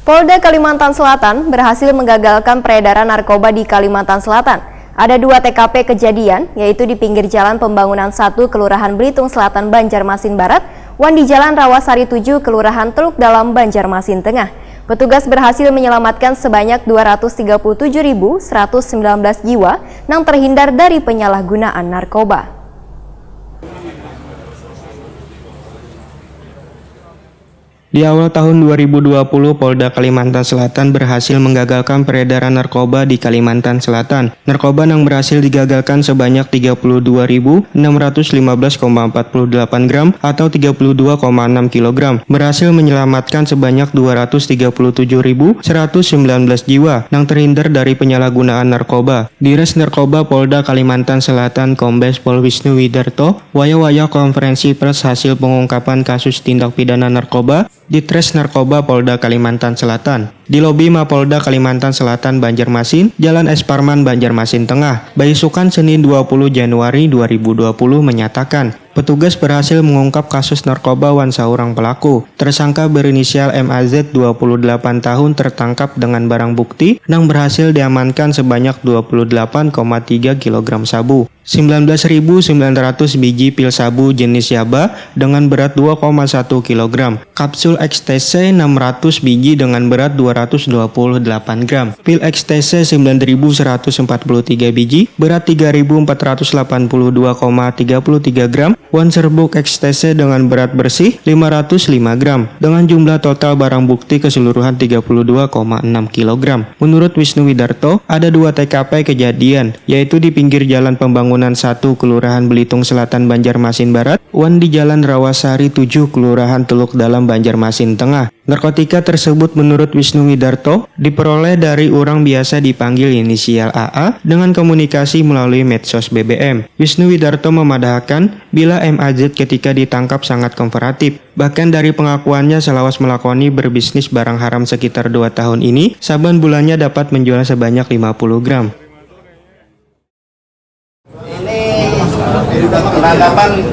Polda Kalimantan Selatan berhasil menggagalkan peredaran narkoba di Kalimantan Selatan. Ada 2 TKP kejadian, yaitu di pinggir Jalan Pembangunan 1 Kelurahan Belitung Selatan, Banjarmasin Barat, dan di Jalan Rawasari 7 Kelurahan Teluk Dalam, Banjarmasin Tengah. Petugas berhasil menyelamatkan sebanyak 237.119 jiwa yang terhindar dari penyalahgunaan narkoba. Di awal tahun 2020, Polda Kalimantan Selatan berhasil menggagalkan peredaran narkoba di Kalimantan Selatan. Narkoba yang berhasil digagalkan sebanyak 32.615,48 gram atau 32,6 kg. Berhasil menyelamatkan sebanyak 237.119 jiwa yang terhindar dari penyalahgunaan narkoba. Dires Narkoba Polda Kalimantan Selatan Kombes Pol Wisnu Widarto waya-waya konferensi pers hasil pengungkapan kasus tindak pidana narkoba di Tres Narkoba Polda Kalimantan Selatan. Di lobi Mapolda Kalimantan Selatan Banjarmasin, Jalan Es Parman Banjarmasin Tengah, Baisukan Senin 20 Januari 2020 menyatakan, petugas berhasil mengungkap kasus narkoba wan seorang pelaku. Tersangka berinisial MAZ 28 tahun tertangkap dengan barang bukti yang berhasil diamankan sebanyak 28,3 kg sabu. 19.900 biji pil sabu jenis yaba dengan berat 2,1 kg, kapsul ekstase 600 biji dengan berat 228 gram, pil ekstase 9.143 biji, berat 3.482,33 gram, wan serbuk ekstase dengan berat bersih 505 gram, dengan jumlah total barang bukti keseluruhan 32,6 kg. Menurut Wisnu Widarto, ada 2 TKP kejadian, yaitu di pinggir Jalan Pembangunan 1 Kelurahan Belitung Selatan Banjarmasin Barat, wan di Jalan Rawasari 7 Kelurahan Teluk Dalam Banjarmasin Tengah. Narkotika tersebut menurut Wisnu Widarto diperoleh dari orang biasa dipanggil inisial AA dengan komunikasi melalui medsos BBM. Wisnu Widarto memadahkan bila MAZ ketika ditangkap sangat kooperatif. Bahkan dari pengakuannya selawas melakoni berbisnis barang haram sekitar 2 tahun ini, saban bulannya dapat menjual sebanyak 50 gram. Penangkapan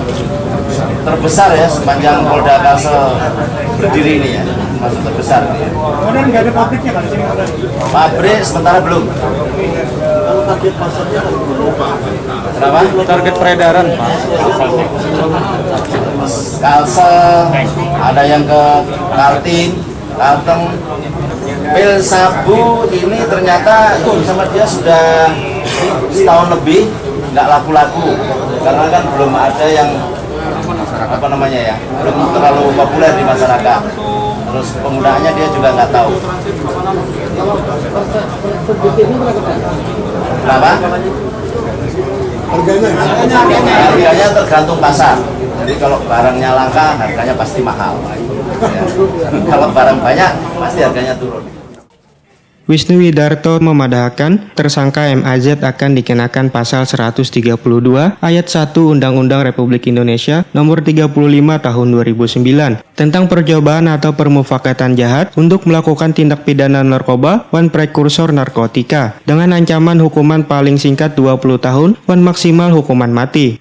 terbesar ya sepanjang Polda Kalsel berdiri ini ya, masuk terbesar. Kemudian nggak ada pabriknya kan di sini? Pabrik sementara belum. Kenapa? Target peredaran, Pak. Kalsel, ada yang ke Kaltim, Kalteng. Pil sabu ini ternyata sama dia sudah setahun lebih nggak laku-laku karena kan belum ada yang belum terlalu populer di masyarakat, terus penggunaannya dia juga nggak tahu. Kenapa? Harganya tergantung pasar, jadi kalau barangnya langka harganya pasti mahal ya. Kalau barang banyak pasti harganya turun. Wisnu Widarto memadahkan tersangka MAZ akan dikenakan pasal 132 ayat 1 Undang-Undang Republik Indonesia nomor 35 tahun 2009 tentang percobaan atau permufakatan jahat untuk melakukan tindak pidana narkoba wan prekursor narkotika dengan ancaman hukuman paling singkat 20 tahun wan maksimal hukuman mati.